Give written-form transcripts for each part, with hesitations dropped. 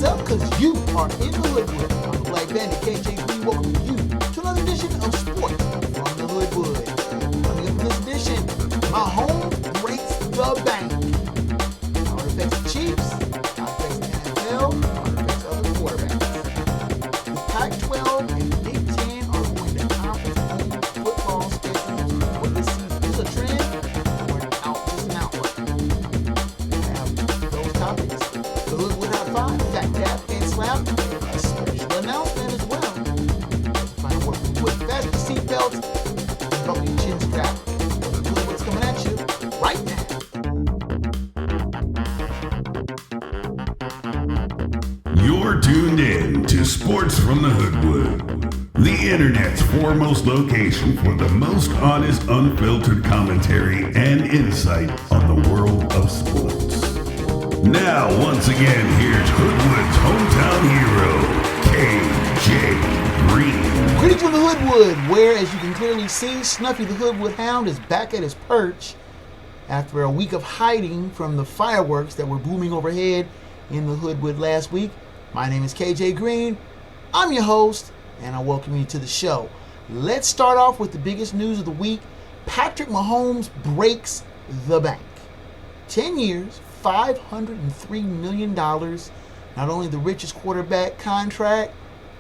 up? Because you are in the Hoodwood. I'm the Black Bandit, KJ Green, welcoming you to another edition of Sports from the Hoodwood. Coming up in this edition, Mahomes Breaks the Bank. How it affects the Chiefs, how it affects the NFL, how it affects other quarterbacks. The Pac-12 and the Big Ten are going to conference-only football schedules for this season. Is this a trend or just an outlier? We have those topics. The Hoodwood Hot, Phat, and Slap, a special announcement as well. Final word from Wood. Fasten your seatbelts and buckle your chin strap. What's coming at you right now. You're tuned in to Sports from the Hoodwood, the internet's foremost location for the most honest, unfiltered commentary and insight on the world of sports. Now, once again, here's Hoodwood's hometown hero, KJ Green. Greetings from the Hoodwood, where, as you can clearly see, Snuffy the Hoodwood Hound is back at his perch after a week of hiding from the fireworks that were booming overhead in the Hoodwood last week. My name is KJ Green. I'm your host, and I welcome you to the show. Let's start off with the biggest news of the week. Patrick Mahomes breaks the bank. 10 years, $503 million. Not only the richest quarterback contract,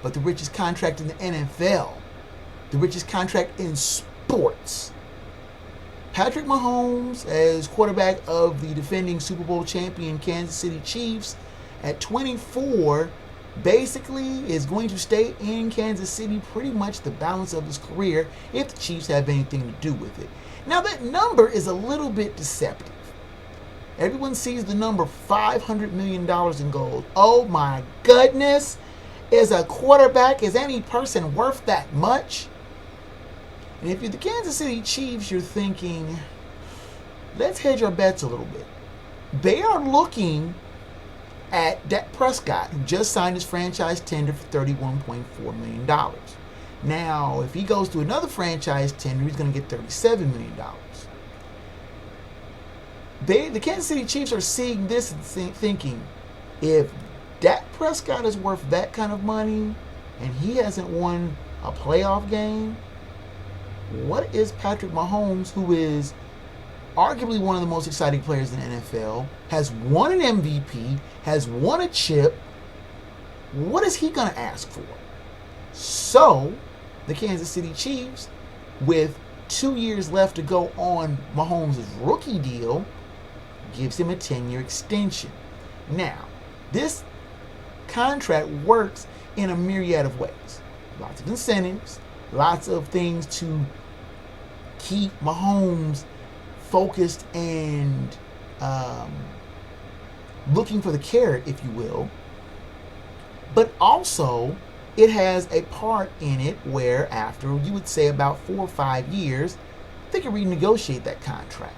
but the richest contract in the NFL. The richest contract in sports. Patrick Mahomes, as quarterback of the defending Super Bowl champion Kansas City Chiefs, at 24, basically is going to stay in Kansas City pretty much the balance of his career if the Chiefs have anything to do with it. Now, that number is a little bit deceptive. Everyone sees the number $500 million in gold. Oh my goodness. Is a quarterback, is any person worth that much? And if you're the Kansas City Chiefs, you're thinking, let's hedge our bets a little bit. They are looking at Dak Prescott, who just signed his franchise tender for $31.4 million. Now, if he goes to another franchise tender, he's going to get $37 million. The Kansas City Chiefs are seeing this and thinking, if Dak Prescott is worth that kind of money and he hasn't won a playoff game, what is Patrick Mahomes, who is arguably one of the most exciting players in the NFL, has won an MVP, has won a chip, what is he going to ask for? So, the Kansas City Chiefs, with 2 years left to go on Mahomes' rookie deal, gives him a 10-year extension. Now, this contract works in a myriad of ways. Lots of incentives, lots of things to keep Mahomes focused and looking for the carrot, if you will. But also, it has a part in it where after, you would say about 4 or 5 years, they can renegotiate that contract.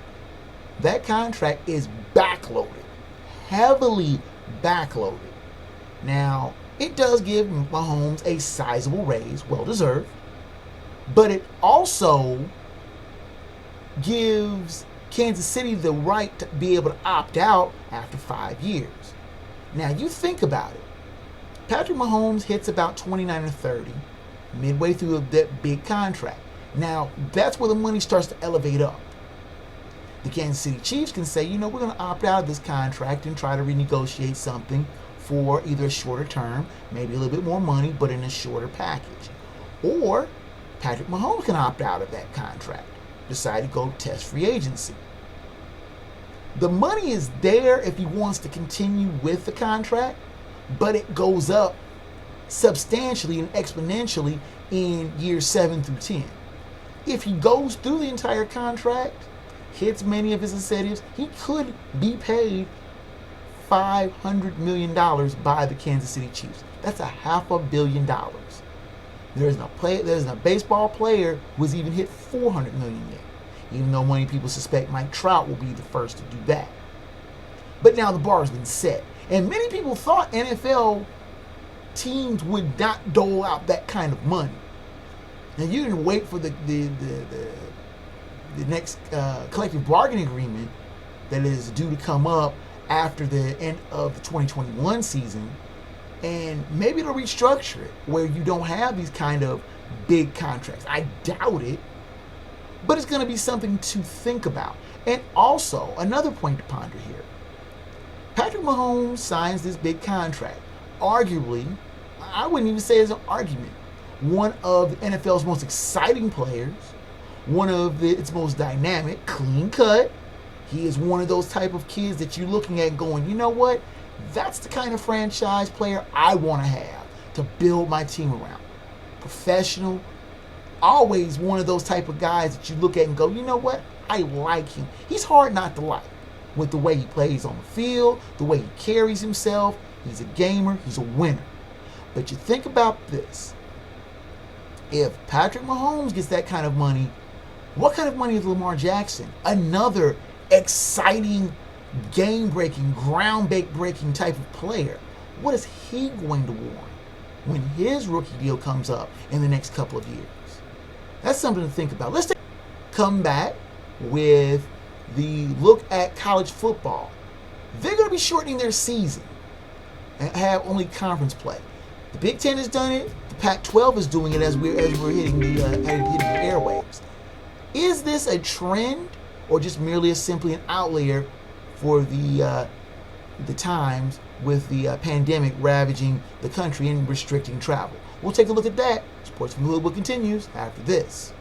That contract is backloaded, heavily backloaded. Now, it does give Mahomes a sizable raise, well-deserved, but it also gives Kansas City the right to be able to opt out after 5 years. Now, you think about it. Patrick Mahomes hits about 29 or 30 midway through that big contract. Now, that's where the money starts to elevate up. The Kansas City Chiefs can say, we're going to opt out of this contract and try to renegotiate something for either a shorter term, maybe a little bit more money, but in a shorter package. Or Patrick Mahomes can opt out of that contract, decide to go test free agency. The money is there if he wants to continue with the contract, but it goes up substantially and exponentially in years 7 through 10. If he goes through the entire contract, hits many of his incentives, he could be paid $500 million by the Kansas City Chiefs. That's $500 million. There isn't a baseball player who has even hit $400 million yet, even though many people suspect Mike Trout will be the first to do that. But now the bar has been set, and many people thought NFL teams would not dole out that kind of money. Now, you didn't wait for the next collective bargaining agreement that is due to come up after the end of the 2021 season And maybe they'll restructure it where you don't have these kind of big contracts. I doubt it, but it's going to be something to think about. And also, another point to ponder here. Patrick Mahomes signs this big contract. Arguably, I wouldn't even say it's an argument, one of the NFL's most exciting players, one of its most dynamic, clean cut. He is one of those type of kids that you're looking at going, you know what? That's the kind of franchise player I want to have to build my team around. Professional, always one of those type of guys that you look at and go, you know what? I like him. He's hard not to like with the way he plays on the field, the way he carries himself. He's a gamer. He's a winner. But you think about this. If Patrick Mahomes gets that kind of money, what kind of money is Lamar Jackson? Another exciting, game-breaking, ground-breaking type of player. What is he going to want when his rookie deal comes up in the next couple of years? That's something to think about. Let's come back with the look at college football. They're going to be shortening their season and have only conference play. The Big Ten has done it. The Pac-12 is doing it as we're hitting the airwaves. Is this a trend or just merely simply an outlier for the times with the pandemic ravaging the country and restricting travel? We'll take a look at that. Sports from the Hoodwood continues after this.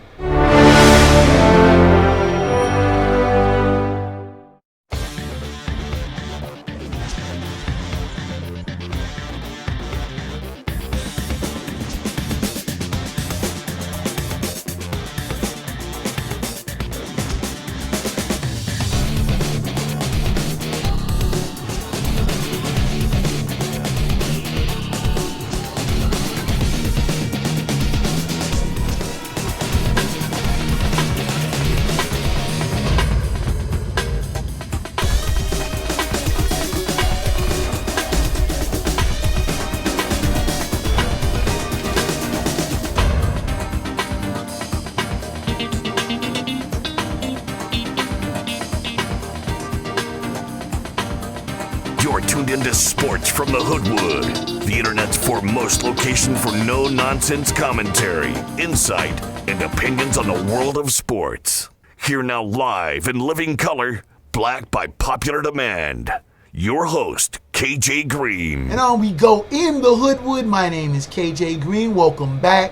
You're tuned into Sports from the Hoodwood, the internet's foremost location for no-nonsense commentary, insight, and opinions on the world of sports. Here now live in living color, black by popular demand, your host, KJ Green. And on we go in the Hoodwood. My name is KJ Green. Welcome back.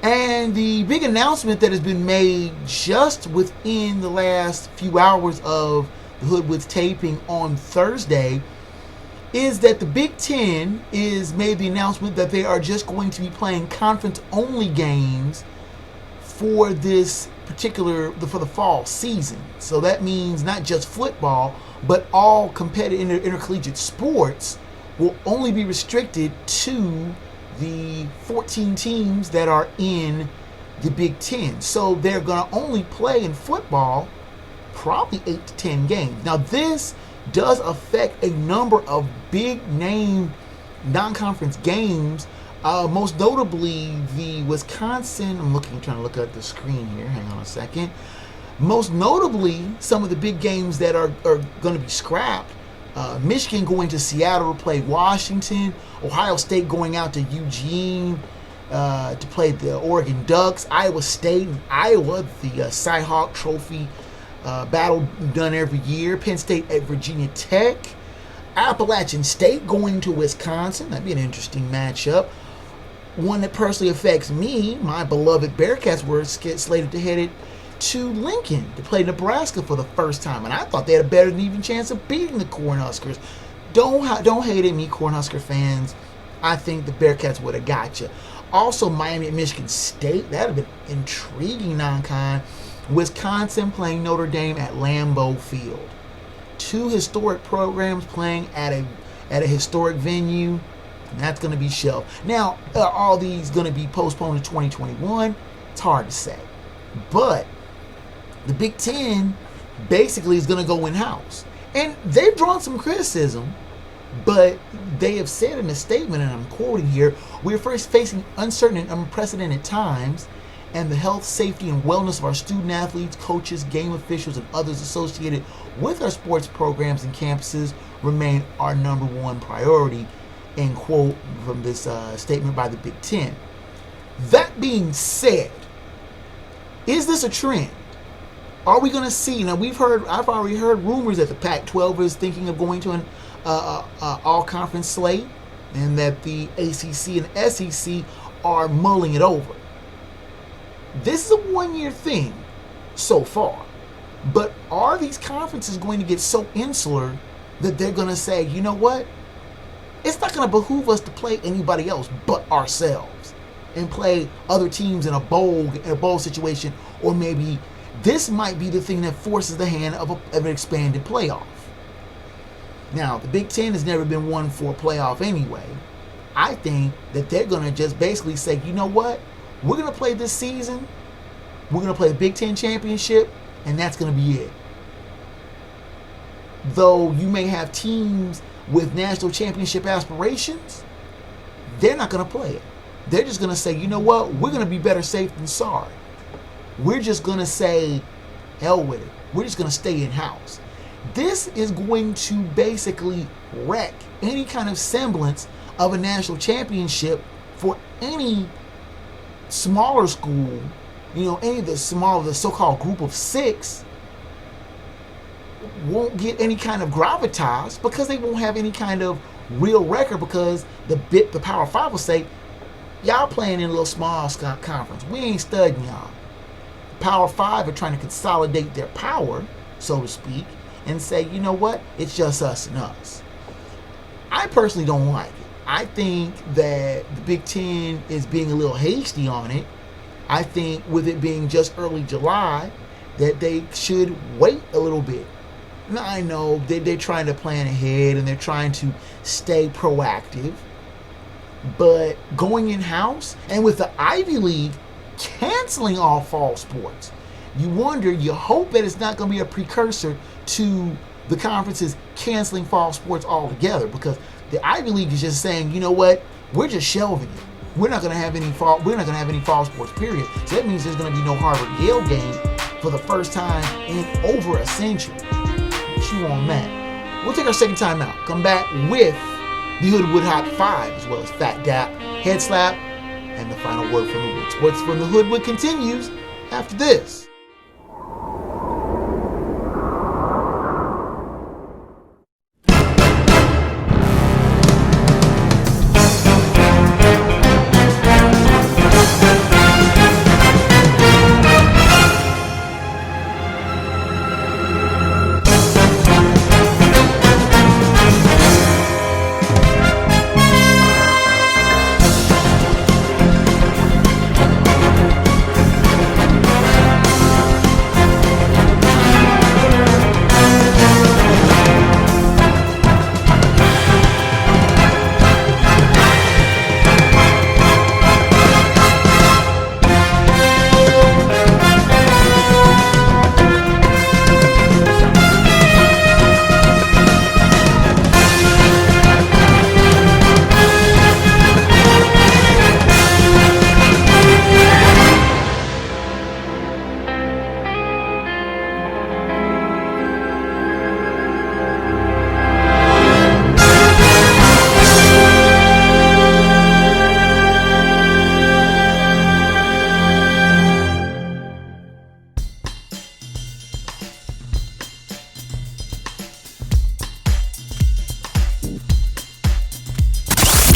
And the big announcement that has been made just within the last few hours of the Hoodwood's taping on Thursday is that the Big Ten is made the announcement that they are just going to be playing conference-only games for this for the fall season. So that means not just football, but all competitive intercollegiate sports will only be restricted to the 14 teams that are in the Big Ten. So they're going to only play in football probably 8 to 10 games. Now this does affect a number of big name non-conference games, most notably the Wisconsin, trying to look at the screen here, hang on a second. Most notably some of the big games that are going to be scrapped. Michigan going to Seattle to play Washington, Ohio State going out to Eugene to play the Oregon Ducks, Iowa State and Iowa, the Cy-Hawk Trophy battle done every year, Penn State at Virginia Tech, Appalachian State going to Wisconsin. That'd be an interesting matchup. One that personally affects me, my beloved Bearcats were slated to head to Lincoln to play Nebraska for the first time, and I thought they had a better than even chance of beating the Cornhuskers. Don't hate at me, Cornhusker fans. I think the Bearcats would have got you. Also, Miami at Michigan State. That would have been intriguing non-con. Wisconsin playing Notre Dame at Lambeau Field. 2 historic programs playing at a historic venue. And that's going to be shelved. Now, are all these going to be postponed to 2021? It's hard to say. But the Big Ten basically is going to go in-house. And they've drawn some criticism, but they have said in a statement, and I'm quoting here, "We are first facing uncertain and unprecedented times, and the health, safety, and wellness of our student athletes, coaches, game officials, and others associated with our sports programs and campuses remain our number one priority." end quote from this statement by the Big Ten. That being said, is this a trend? Are we going to see? Now I've already heard rumors that the Pac-12 is thinking of going to an all-conference slate, and that the ACC and SEC are mulling it over. This is a one-year thing so far, but are these conferences going to get so insular that they're going to say, you know what? It's not going to behoove us to play anybody else but ourselves and play other teams in a bowl situation, or maybe this might be the thing that forces the hand of an expanded playoff. Now, the Big Ten has never been one for a playoff anyway. I think that they're going to just basically say, you know what? We're going to play this season. We're going to play the Big Ten championship, and that's going to be it. Though you may have teams with national championship aspirations, they're not going to play it. They're just going to say, you know what? We're going to be better safe than sorry. We're just going to say, hell with it. We're just going to stay in-house. This is going to basically wreck any kind of semblance of a national championship for any smaller school, any of the so-called group of six won't get any kind of gravitas because they won't have any kind of real record, because the Power Five will say, y'all playing in a little small conference. We ain't studying y'all. The Power Five are trying to consolidate their power, so to speak, and say, you know what? It's just us and us. I personally don't like it. I think that the Big Ten is being a little hasty on it. I think with it being just early July, that they should wait a little bit. Now, I know they're trying to plan ahead and they're trying to stay proactive, but going in-house, and with the Ivy League canceling all fall sports, you hope that it's not going to be a precursor to the conferences canceling fall sports altogether, because the Ivy League is just saying, you know what, we're just shelving it. We're not going to have any fall sports, period. So that means there's going to be no Harvard-Yale game for the first time in over a century. Chew on that. We'll take our second time out. Come back with the Hoodwood Hot 5, as well as Phat Dap, Head Slap, and the final word from the week. Sports from the Hoodwood continues after this.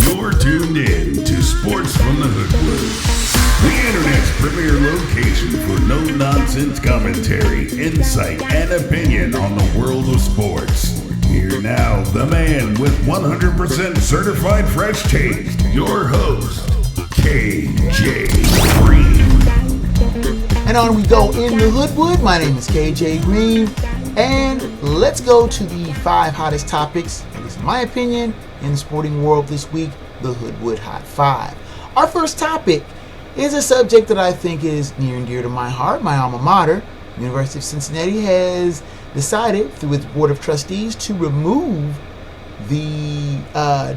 You're tuned in to Sports from the Hoodwood, the internet's premier location for no-nonsense commentary, insight, and opinion on the world of sports. Here now, the man with 100% certified fresh taste, your host, KJ Green. And on we go in the Hoodwood. My name is KJ Green, and let's go to the 5 hottest topics, at least in my opinion, in the sporting world this week, the Hoodwood Hot 5. Our first topic is a subject that I think is near and dear to my heart. My alma mater, University of Cincinnati, has decided through its board of trustees to remove the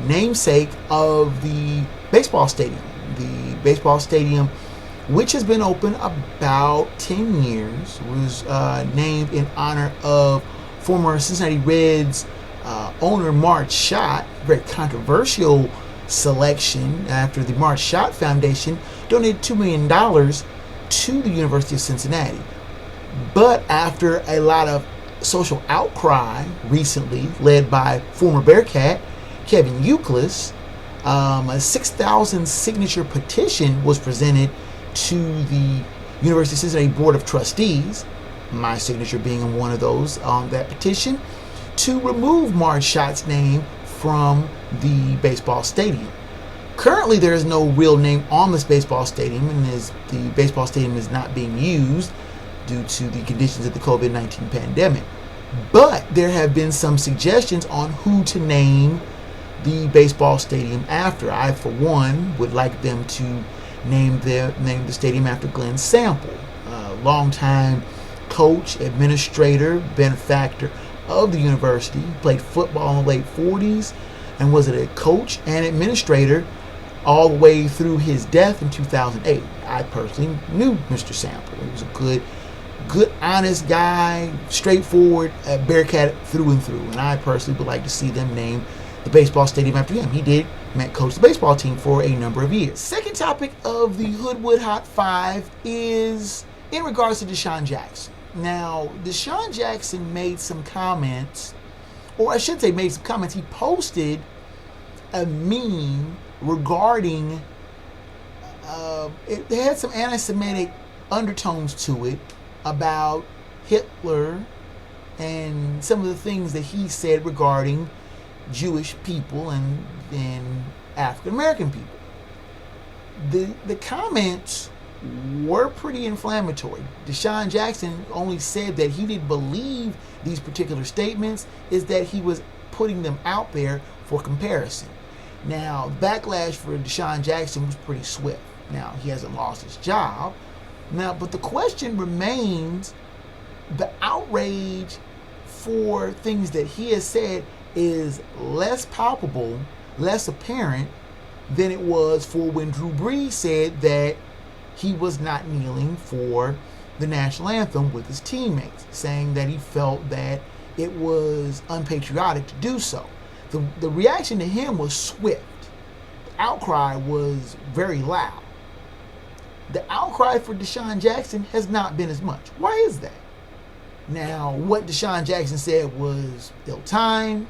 namesake of the baseball stadium. The baseball stadium, which has been open about 10 years, was named in honor of former Cincinnati Reds owner Mark Schott, very controversial selection after the Mark Schott Foundation donated $2 million to the University of Cincinnati. But after a lot of social outcry recently, led by former Bearcat Kevin Euclid, a 6,000 signature petition was presented to the University of Cincinnati Board of Trustees, my signature being on one of those on that petition, to remove Mark Schott's name from the baseball stadium. Currently, there is no real name on this baseball stadium, and the baseball stadium is not being used due to the conditions of the COVID-19 pandemic. But there have been some suggestions on who to name the baseball stadium after. I, for one, would like them to name the stadium after Glenn Sample, a longtime coach, administrator, benefactor of the university. Played football in the late 40s and was a coach and administrator all the way through his death in 2008. I personally knew Mr. Sample. He was a good, honest guy, straightforward, Bearcat through and through. And I personally would like to see them name the baseball stadium after him. He did coach the baseball team for a number of years. Second topic of the Hoodwood Hot 5 is in regards to DeSean Jax. Now, DeSean Jackson made some comments, or I should say made some comments. He posted a meme regarding, it had some anti-Semitic undertones to it about Hitler and some of the things that he said regarding Jewish people and African American people. The comments were pretty inflammatory. DeSean Jackson only said that he didn't believe these particular statements, is that he was putting them out there for comparison. Now, backlash for DeSean Jackson was pretty swift. Now, he hasn't lost his job. Now, but the question remains, the outrage for things that he has said is less palpable, less apparent than it was for when Drew Brees said that he was not kneeling for the national anthem with his teammates, saying that he felt that it was unpatriotic to do so. The reaction to him was swift. The outcry was very loud. The outcry for DeSean Jackson has not been as much. Why is that? Now, what DeSean Jackson said was ill-timed,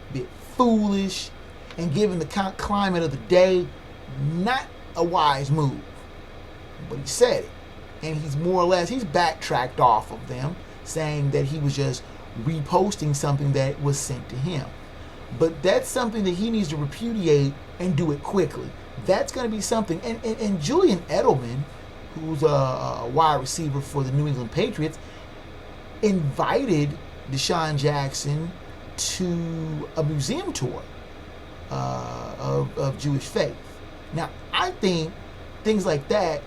a bit foolish, and given the climate of the day, not a wise move. But he said it. And he's backtracked off of them, saying that he was just reposting something that was sent to him. But that's something that he needs to repudiate and do it quickly. That's going to be something. And Julian Edelman, who's a wide receiver for the New England Patriots, invited DeSean Jackson to a museum tour of Jewish faith. Now, I think things like that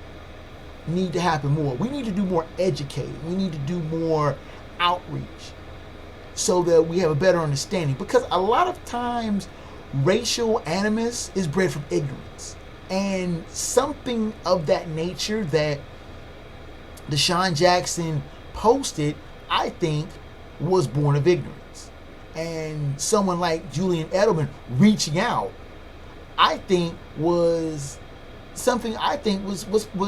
need to happen more. We need to do more educating. We need to do more outreach so that we have a better understanding. Because a lot of times, racial animus is bred from ignorance. And something of that nature that DeSean Jackson posted, I think, was born of ignorance. And someone like Julian Edelman reaching out, I think, was something was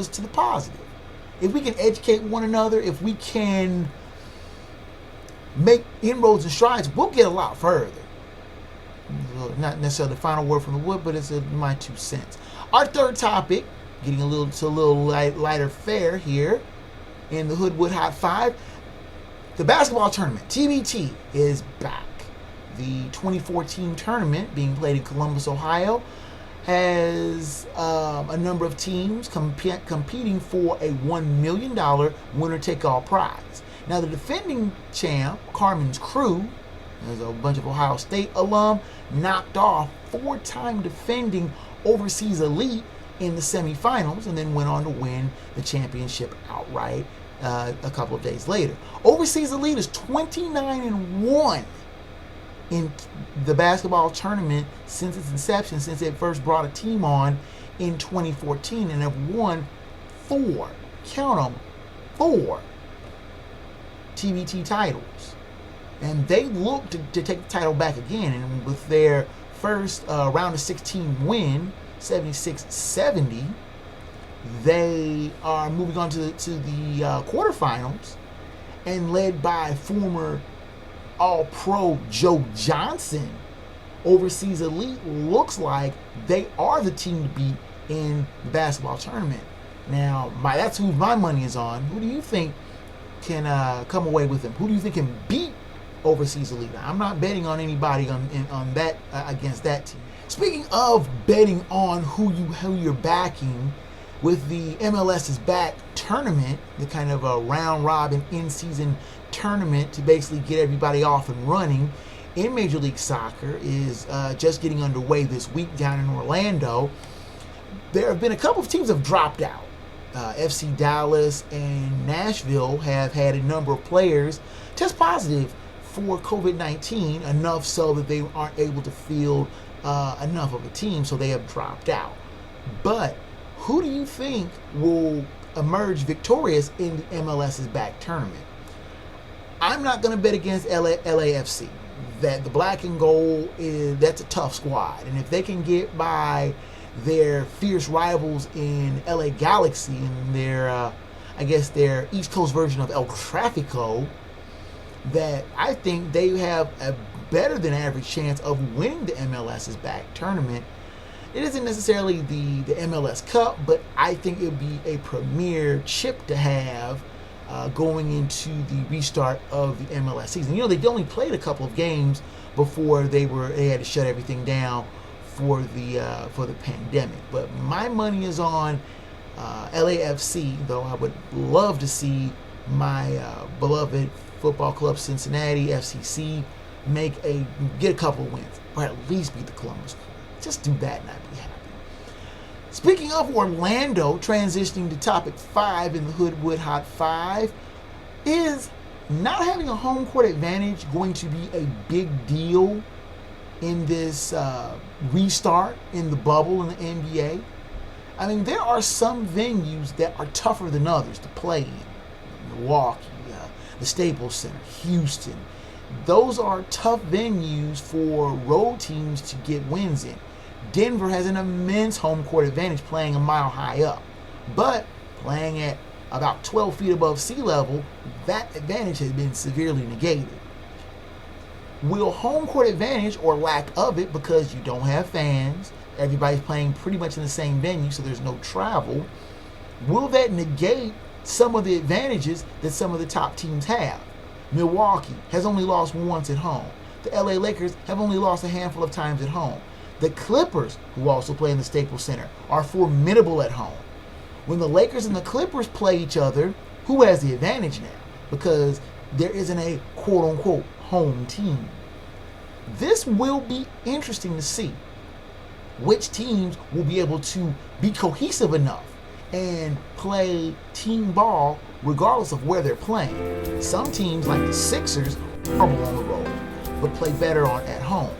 to the positive. If we can educate one another, if we can make inroads and strides, we'll get a lot further. Not necessarily the final word from the wood, but it's my 2 cents. Our third topic, getting a little lighter fare here in the Hoodwood Hot 5. The basketball tournament, TBT, is back. The 2014 tournament, being played in Columbus, Ohio, has a number of teams competing for a $1 million winner-take-all prize. Now, the defending champ, Carmen's Crew, there's a bunch of Ohio State alum, knocked off 4-time defending Overseas Elite in the semifinals, and then went on to win the championship outright a couple of days later. Overseas Elite is 29-1 in the basketball tournament since its inception, since it first brought a team on in 2014, and have won 4, count them, 4 TBT titles. and they look to take the title back again. And with their first round of 16 win, 76-70, they are moving on to the quarterfinals, and led by former All-Pro Joe Johnson, Overseas Elite looks like they are the team to beat in the basketball tournament. Now, that's who my money is on. Who do you think can come away with them? Who do you think can beat Overseas Elite? I'm not betting on anybody on that against that team. Speaking of betting on who you're backing, with the MLS is Back tournament, the kind of a round robin in-season tournament to basically get everybody off and running in Major League Soccer is just getting underway this week down in Orlando. There have been a couple of teams that have dropped out. FC Dallas and Nashville have had a number of players test positive for COVID-19, enough so that they aren't able to field enough of a team, so they have dropped out. But who do you think will emerge victorious in the MLS is Back tournament? I'm not going to bet against LAFC. That the black and gold that's a tough squad, and if they can get by their fierce rivals in LA Galaxy and their East Coast version of El Tráfico, that I think they have a better than average chance of winning the MLS is Back tournament. It isn't necessarily the MLS Cup, but I think it would be a premier chip to have going into the restart of the MLS season. You know, they only played a couple of games before they had to shut everything down for the pandemic. But my money is on LAFC, though I would love to see my beloved football club Cincinnati FCC get a couple of wins, or at least beat the Columbus Crew. Just do that and I'd be happy. Speaking of Orlando, transitioning to topic 5 in the Hoodwood Hot 5, is not having a home court advantage going to be a big deal in this restart in the bubble in the NBA? I mean, there are some venues that are tougher than others to play in. Milwaukee, the Staples Center, Houston. Those are tough venues for road teams to get wins in. Denver has an immense home court advantage playing a mile high up, but playing at about 12 feet above sea level, that advantage has been severely negated. Will home court advantage, or lack of it, because you don't have fans, everybody's playing pretty much in the same venue, so there's no travel, will that negate some of the advantages that some of the top teams have? Milwaukee has only lost once at home. The LA Lakers have only lost a handful of times at home. The Clippers, who also play in the Staples Center, are formidable at home. When the Lakers and the Clippers play each other, who has the advantage now? Because there isn't a quote-unquote home team. This will be interesting to see. Which teams will be able to be cohesive enough and play team ball regardless of where they're playing. Some teams, like the Sixers, are horrible on the road, but play better at home.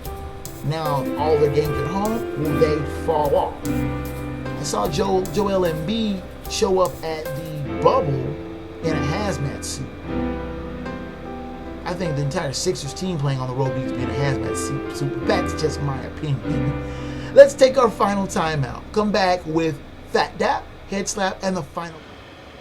Now, all their games at home, will they fall off? I saw Joel Embiid show up at the bubble in a hazmat suit. I think the entire Sixers team playing on the road needs to be in a hazmat suit, but that's just my opinion. Let's take our final timeout. Come back with Phat Dap, Head Slap, and the final.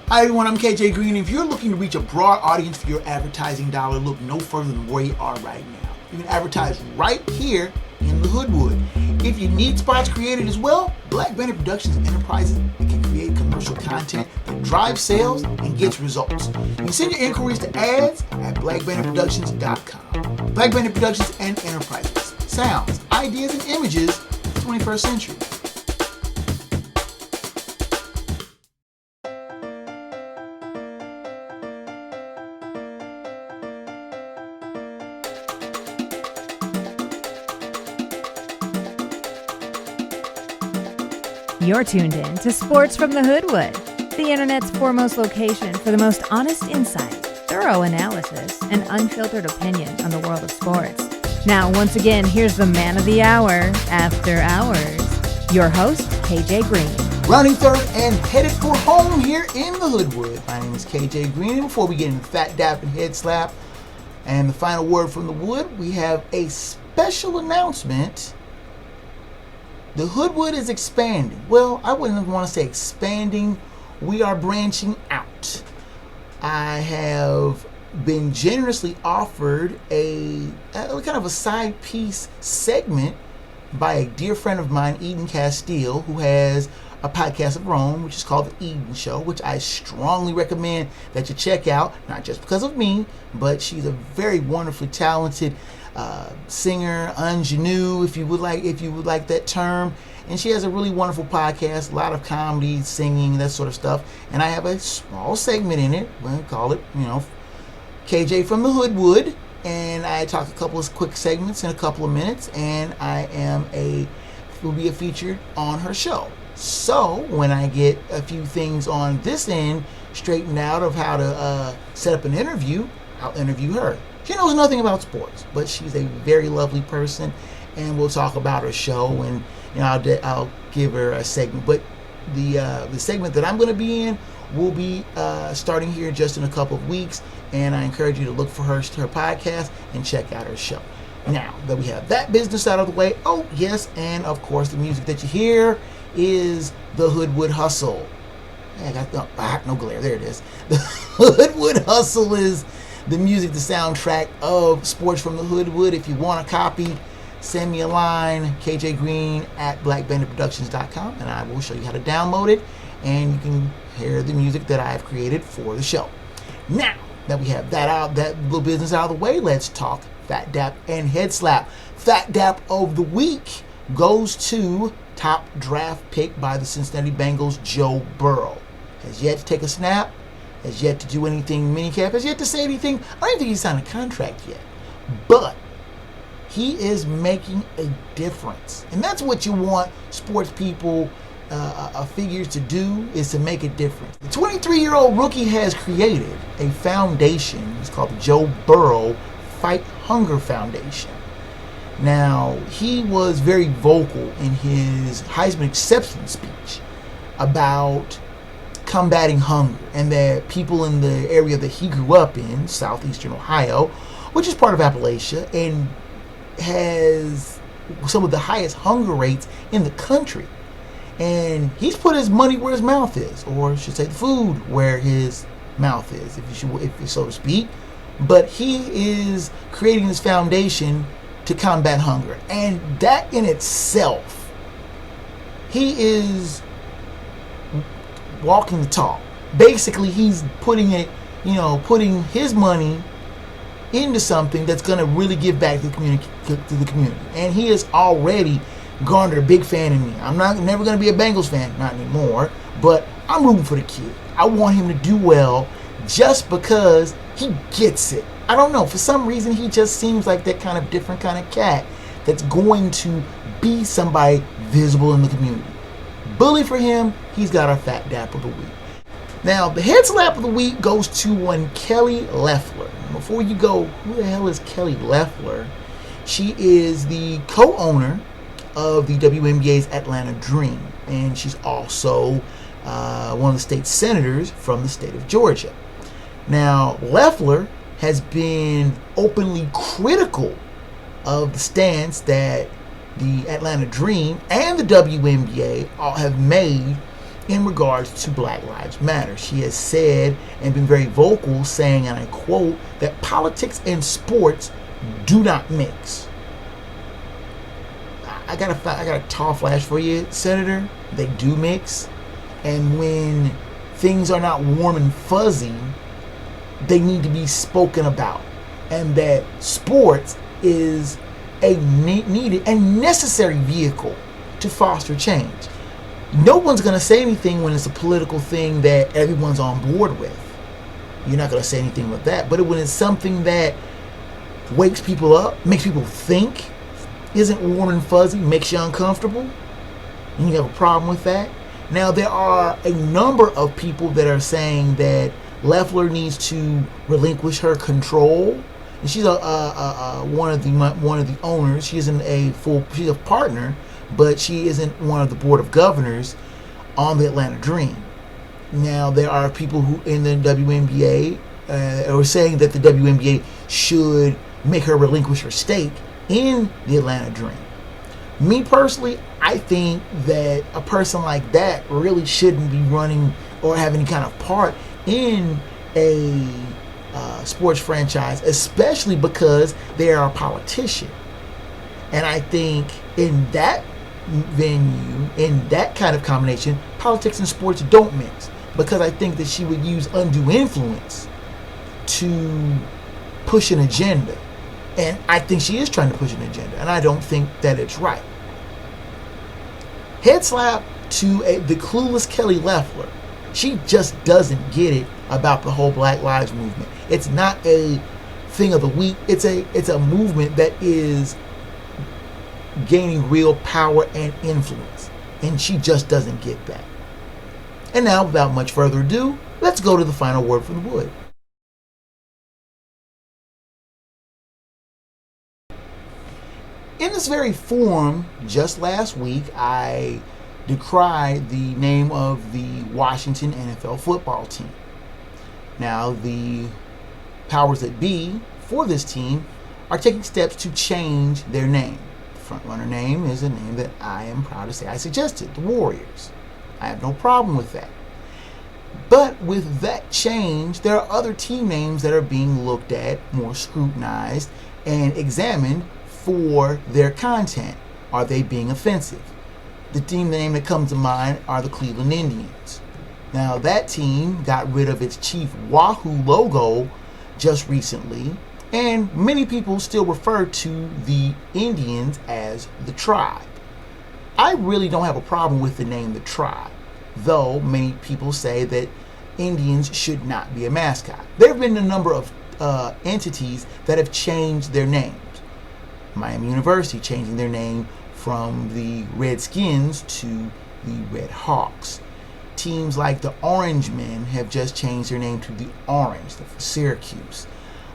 Hi everyone, I'm KJ Green. If you're looking to reach a broad audience for your advertising dollar, look no further than where you are right now. You can advertise right here in the Hoodwood. If you need spots created as well, Black Banner Productions and Enterprises can create commercial content that drives sales and gets results. You can send your inquiries to ads at blackbannerproductions.com. Black Banner Productions and Enterprises. Sounds, ideas, and images of the 21st century. You're tuned in to Sports from the Hoodwood, the internet's foremost location for the most honest insight, thorough analysis, and unfiltered opinions on the world of sports. Now, once again, here's the man of the hour, After Hours, your host, KJ Green. Rounding third and headed for home here in the Hoodwood. My name is KJ Green. And before we get into Phat Dap and Head Slap, And the final word from the Wood, we have a special announcement. The Hoodwood is expanding. Well, I wouldn't want to say expanding. We are branching out. I have been generously offered a kind of a side piece segment by a dear friend of mine, Eden Castile, who has a podcast of her own, which is called The Eden Show, which I strongly recommend that you check out, not just because of me, but she's a very wonderfully talented singer, ingenue, if you would like that term. And she has a really wonderful podcast, a lot of comedy, singing, that sort of stuff. And I have a small segment in it. We'll call it, KJ from the Hoodwood. And I talk a couple of quick segments in a couple of minutes. And will be featured on her show. So when I get a few things on this end straightened out of how to set up an interview, I'll interview her. She knows nothing about sports, but she's a very lovely person. And we'll talk about her show, and I'll give her a segment. But the segment that I'm going to be in will be starting here just in a couple of weeks, and I encourage you to look for her podcast and check out her show. Now that we have that business out of the way, oh yes, and of course the music that you hear is the Hoodwood Hustle. I got no glare. There it is. The Hoodwood Hustle is the music, the soundtrack of Sports from the Hoodwood. If you want a copy, send me a line, kjgreen@blackbanditproductions.com, and I will show you how to download it, and you can hear the music that I've created for the show. Now that we have that little business out of the way, let's talk Phat Dap and Head Slap. Phat Dap of the week goes to top draft pick by the Cincinnati Bengals, Joe Burrow. Has yet to take a snap, has yet to do anything minicamp, has yet to say anything. I don't even think he's signed a contract yet. But he is making a difference. And that's what you want sports people, figures to do, is to make a difference. The 23-year-old rookie has created a foundation. It's called the Joe Burrow Fight Hunger Foundation. Now, he was very vocal in his Heisman acceptance speech about combating hunger, and that people in the area that he grew up in, southeastern Ohio, which is part of Appalachia, and has some of the highest hunger rates in the country. And he's put his money where his mouth is, or I should say the food where his mouth is, if so to speak. But he is creating this foundation to combat hunger. And that in itself, he is walking the talk. Basically, he's putting his money into something that's going to really give back to the community. And he has already garnered a big fan in me. I'm never going to be a Bengals fan, not anymore, but I'm rooting for the kid. I want him to do well just because he gets it. I don't know, for some reason he just seems like that kind of different kind of cat that's going to be somebody visible in the community. Bully for him, he's got our Phat Dap of the week. Now, the head slap of the week goes to one Kelly Loeffler. Before you go, who the hell is Kelly Loeffler? She is the co-owner of the WNBA's Atlanta Dream, and she's also one of the state senators from the state of Georgia. Now, Loeffler has been openly critical of the stance that the Atlanta Dream and the WNBA all have made in regards to Black Lives Matter. She has said and been very vocal, saying, and I quote, that politics and sports do not mix. I got a tall flash for you, Senator. They do mix. And when things are not warm and fuzzy, they need to be spoken about. And that sports is a needed and necessary vehicle to foster change. No one's going to say anything when it's a political thing that everyone's on board with. You're not going to say anything with that. But when it's something that wakes people up, makes people think, isn't warm and fuzzy, makes you uncomfortable, and you have a problem with that. Now, there are a number of people that are saying that Loeffler needs to relinquish her control. And she's one of the owners. She isn't she's a partner, but she isn't one of the board of governors on the Atlanta Dream. Now, there are people who in the WNBA are saying that the WNBA should make her relinquish her stake in the Atlanta Dream. Me personally, I think that a person like that really shouldn't be running or have any kind of part in a sports franchise, especially because they are a politician. And I think in that venue, in that kind of combination, politics and sports don't mix, because I think that she would use undue influence to push an agenda. And I think she is trying to push an agenda, and I don't think that it's right. Head slap to the clueless Kelly Loeffler. She just doesn't get it about the whole Black Lives movement. It's not a thing of the week. It's a movement that is gaining real power and influence, and she just doesn't get that. And now, without much further ado, let's go to the final word from the wood. In this very forum, just last week, I decried the name of the Washington NFL football team. Now, the powers that be for this team are taking steps to change their name. The front-runner name is a name that I am proud to say I suggested, the Warriors. I have no problem with that. But with that change, there are other team names that are being looked at, more scrutinized, and examined for their content. Are they being offensive? The team name that comes to mind are the Cleveland Indians. Now, that team got rid of its Chief Wahoo logo just recently, and many people still refer to the Indians as the Tribe. I really don't have a problem with the name the Tribe, though many people say that Indians should not be a mascot. There have been a number of entities that have changed their names. Miami University changing their name from the Redskins to the Red Hawks. Teams like the Orange Men have just changed their name to the Orange, for Syracuse.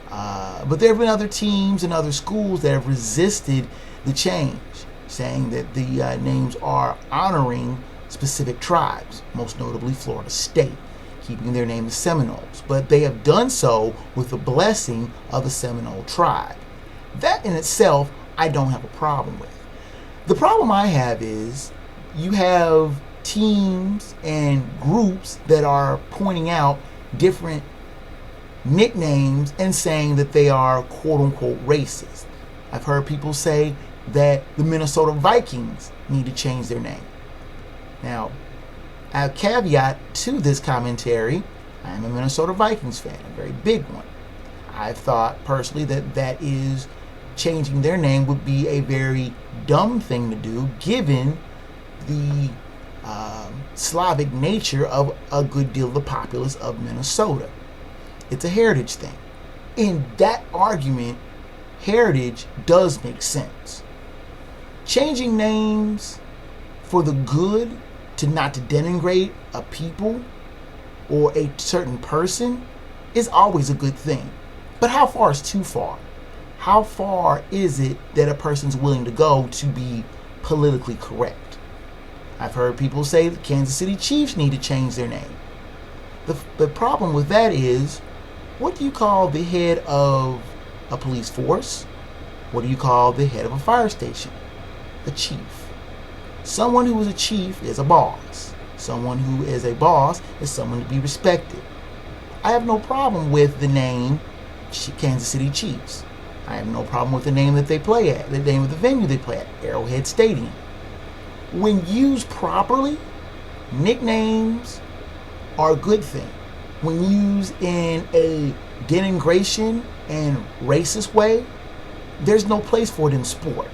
But there have been other teams and other schools that have resisted the change, saying that the names are honoring specific tribes, most notably Florida State, keeping their name the Seminoles. But they have done so with the blessing of the Seminole tribe. That in itself, I don't have a problem with. The problem I have is you have teams and groups that are pointing out different nicknames and saying that they are quote-unquote racist. I've heard people say that the Minnesota Vikings need to change their name. Now, a caveat to this commentary, I am a Minnesota Vikings fan, a very big one. I've thought personally that is changing their name would be a very dumb thing to do, given the Slavic nature of a good deal of the populace of Minnesota. It's a heritage thing. In that argument, heritage does make sense. Changing names for the good, to not to denigrate a people or a certain person, is always a good thing. But how far is too far? How far is it that a person's willing to go to be politically correct? I've heard people say the Kansas City Chiefs need to change their name. The problem with that is, what do you call the head of a police force? What do you call the head of a fire station? A chief. Someone who is a chief is a boss. Someone who is a boss is someone to be respected. I have no problem with the name Kansas City Chiefs. I have no problem with the name that they play at, the name of the venue they play at, Arrowhead Stadium. When used properly, nicknames are a good thing. When used in a denigration and racist way, there's no place for it in sport.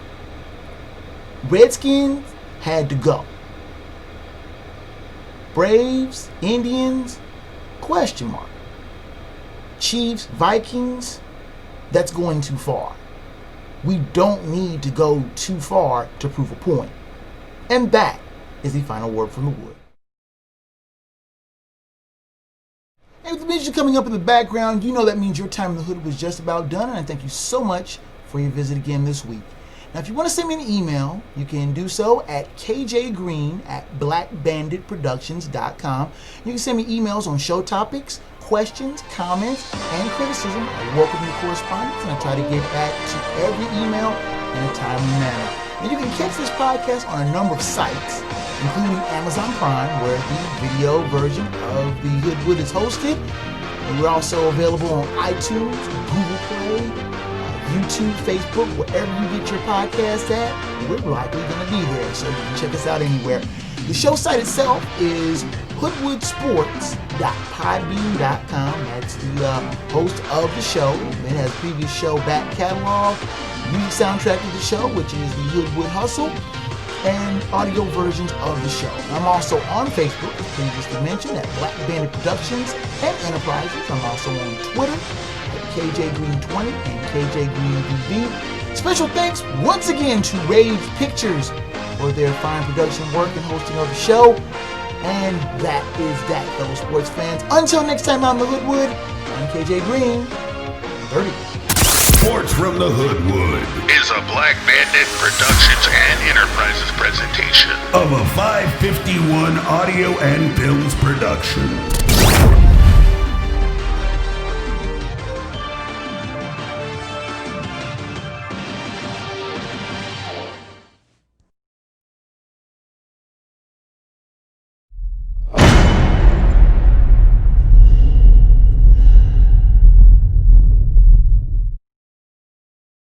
Redskins had to go. Braves, Indians, question mark. Chiefs, Vikings, that's going too far. We don't need to go too far to prove a point. And that is the final word from the wood. And with the music coming up in the background, you know that means your time in the hood was just about done. And I thank you so much for your visit again this week. Now, if you want to send me an email, you can do so at kjgreen@blackbanditproductions.com. You can send me emails on show topics, questions, comments, and criticism. I welcome your correspondence, and I try to get back to every email in a timely manner. And you can catch this podcast on a number of sites, including Amazon Prime, where the video version of the Hoodwood is hosted. And we're also available on iTunes, Google Play, YouTube, Facebook, wherever you get your podcast at. We're likely going to be there, so you can check us out anywhere. The show site itself is hoodwoodsports.podbean.com. That's the host of the show. It has previous show back catalog, music soundtrack of the show, which is the Hoodwood Hustle, and audio versions of the show. I'm also on Facebook, as previously mentioned, at Black Bandit Productions and Enterprises. I'm also on Twitter at KJGreen20 and KJGreenBB. Special thanks once again to Rage Pictures for their fine production work and hosting of the show. And that is that, fellow sports fans. Until next time on the Hoodwood, I'm KJ Green, 30. Sports from the Hoodwood Is a Black Bandit Productions and Enterprises presentation of a 551 Audio and Films production.